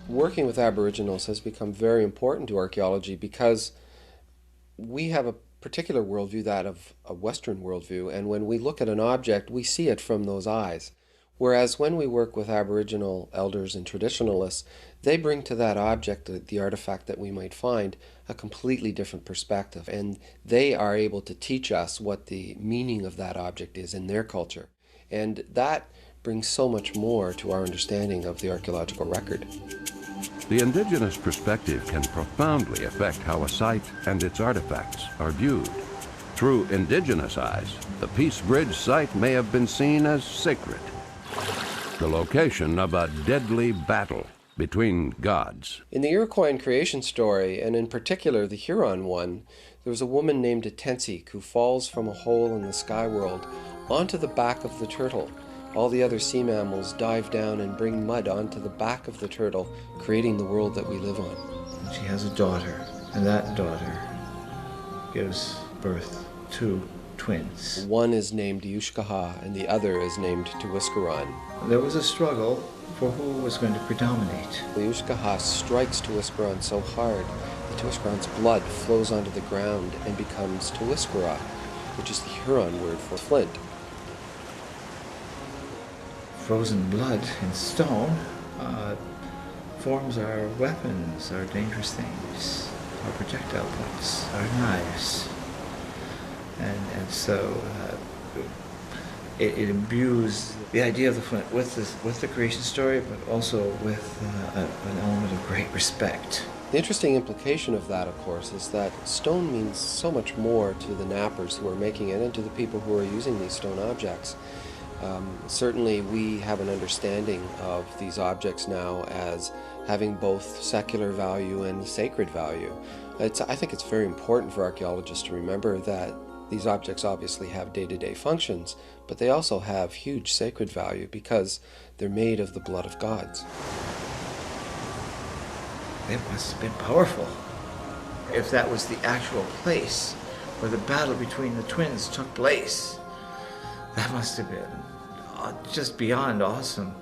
Working with Aboriginals has become very important to archaeology because we have a particular worldview, that of a Western worldview, and when we look at an object, we see it from those eyes. Whereas when we work with Aboriginal elders and traditionalists, they bring to that object, the artifact that we might find, a completely different perspective, and they are able to teach us what the meaning of that object is in their culture. And that brings so much more to our understanding of the archaeological record. The indigenous perspective can profoundly affect how a site and its artifacts are viewed. Through indigenous eyes, the Peace Bridge site may have been seen as sacred, the location of a deadly battle between gods. In the Iroquoian creation story, and in particular the Huron one, there was a woman named Tensik who falls from a hole in the sky world onto the back of the turtle. All the other sea mammals dive down and bring mud onto the back of the turtle, creating the world that we live on. She has a daughter, and that daughter gives birth to twins. One is named Yushkaha, and the other is named Tuwiscaron. There was a struggle for who was going to predominate. The Yushkaha strikes Tuwiscaron so hard that Tuwiscaron's blood flows onto the ground and becomes Tuwiskara, which is the Huron word for flint. Frozen blood in stone forms our weapons, our dangerous things, our projectile points, our knives. And so it imbues the idea of the flint with the creation story, but also with an element of great respect. The interesting implication of that, of course, is that stone means so much more to the knappers who are making it and to the people who are using these stone objects. Certainly we have an understanding of these objects now as having both secular value and sacred value. I think it's very important for archaeologists to remember that these objects obviously have day-to-day functions, but they also have huge sacred value because they're made of the blood of gods. It must have been powerful. If that was the actual place where the battle between the twins took place, that must have been just beyond awesome.